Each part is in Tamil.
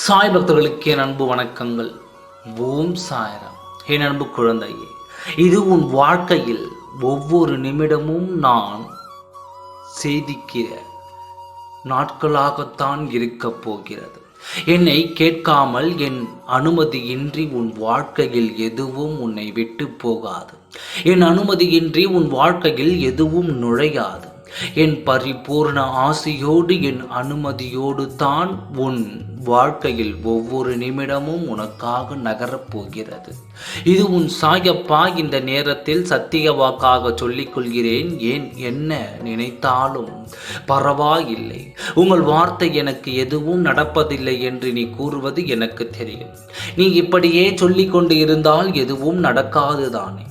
சாய் பக்தர்களுக்கு என் அன்பு வணக்கங்கள். ஓம் சாய்ராம். என் அன்பு குழந்தையே, இது உன் வாழ்க்கையில் ஒவ்வொரு நிமிடமும் நான் செய்திக்கிற நாட்களாகத்தான் இருக்கப் போகிறது. என்னை கேட்காமல் என் அனுமதியின்றி உன் வாழ்க்கையில் எதுவும் உன்னை விட்டு போகாது. என் அனுமதியின்றி உன் வாழ்க்கையில் எதுவும் நுழையாது. என் பரிபூர்ண ஆசையோடு என் அனுமதியோடு தான் உன் வாழ்க்கையில் ஒவ்வொரு நிமிடமும் உனக்காக நகரப் போகிறது. இது உன் சாயப்பா இந்த நேரத்தில் சத்திய வாக்காக சொல்லிக் கொள்கிறேன். ஏன் என்ன நினைத்தாலும் பரவாயில்லை, உங்கள் வார்த்தை எனக்கு எதுவும் நடப்பதில்லை என்று நீ கூறுவது எனக்கு தெரியும். நீ இப்படியே சொல்லிக் கொண்டு இருந்தால் எதுவும் நடக்காதுதானே.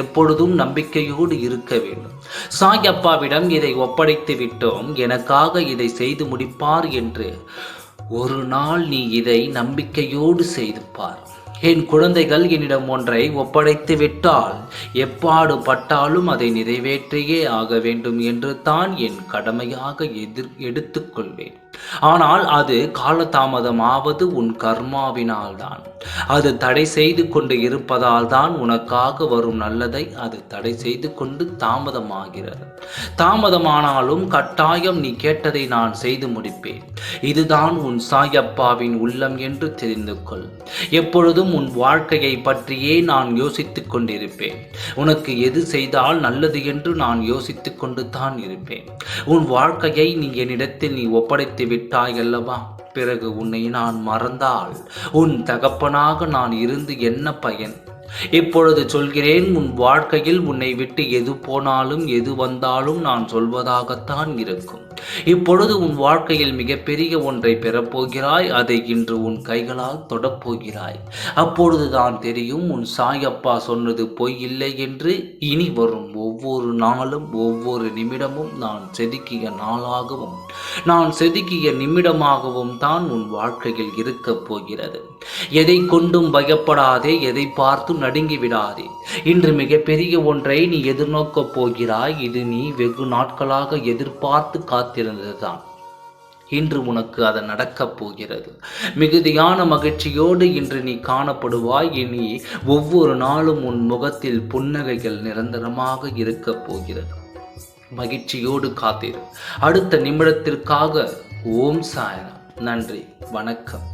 எப்பொழுதும் நம்பிக்கையோடு இருக்க வேண்டும். சாயப்பாவிடம் இதை ஒப்படைத்து விட்டோம், எனக்காக இதை செய்து முடிப்பார் என்று ஒரு நாள் நீ இதை நம்பிக்கையோடு செய்து பார். என் குழந்தைகள் என்னிடம் ஒன்றை ஒப்படைத்து விட்டால் எப்பாடு பட்டாலும் அதை நிறைவேற்றியே ஆக வேண்டும் என்று தான் என் கடமையாக எடுத்துக்கொள்வேன். ஆனால் அது காலதாமதமாவது உன் கர்மாவினால் தான். அது தடை செய்து கொண்டு இருப்பதால் தான் உனக்காக வரும் நல்லதை அது தடை செய்து கொண்டு தாமதமாகிறது. தாமதமானாலும் கட்டாயம் நீ கேட்டதை நான் செய்து முடிப்பேன். இதுதான் உன் சாயப்பாவின் உள்ளம் என்று தெரிந்து கொள். எப்பொழுதும் உன் வாழ்க்கையை பற்றியே நான் யோசித்துக் கொண்டிருப்பேன். உனக்கு எது செய்தால் நல்லது என்று நான் யோசித்துக் கொண்டு தான் இருப்பேன். உன் வாழ்க்கையை நீ என்னிடத்தில் நீ ஒப்படைத்து விட்டாய் அல்லவா? பிறகு உன்னை நான் மறந்தால் உன் தகப்பனாக நான் இருந்து என்ன பயன்? இப்பொழுது சொல்கிறேன், உன் வாழ்க்கையில் உன்னை விட்டு எது போனாலும் எது வந்தாலும் நான் சொல்வதாகத்தான் இருக்கும். இப்பொழுது உன் வாழ்க்கையில் மிகப்பெரிய ஒன்றை பெறப்போகிறாய். அதை இன்று உன் கைகளால் தொடப்போகிறாய். அப்பொழுதுதான் தெரியும் உன் சாயப்பா சொன்னது பொய் இல்லை என்று. இனி வரும் ஒவ்வொரு நாளும் ஒவ்வொரு நிமிடமும் நான் செதுக்கிய நாளாகவும் நான் செதுக்கிய நிமிடமாகவும் தான் உன் வாழ்க்கையில் இருக்கப் போகிறது. எதை கொண்டும் பயப்படாதே, எதை பார்த்தும் நடுங்கி விடாதே. இன்று மிகப்பெரிய ஒன்றை நீ எதிர்நோக்கப் போகிறாய். இது நீ வெகு நாட்களாக எதிர்பார்த்து காத்திருந்ததுதான். இன்று உனக்கு அது நடக்கப் போகிறது. மிகுதியான மகிழ்ச்சியோடு இன்று நீ காணப்படுவாய். இனி ஒவ்வொரு நாளும் உன் முகத்தில் புன்னகைகள் நிரந்தரமாக இருக்கப் போகிறது. மகிழ்ச்சியோடு காத்திரு. அடுத்த நிமிடத்திற்காக ஓம் சாய்ராம். நன்றி, வணக்கம்.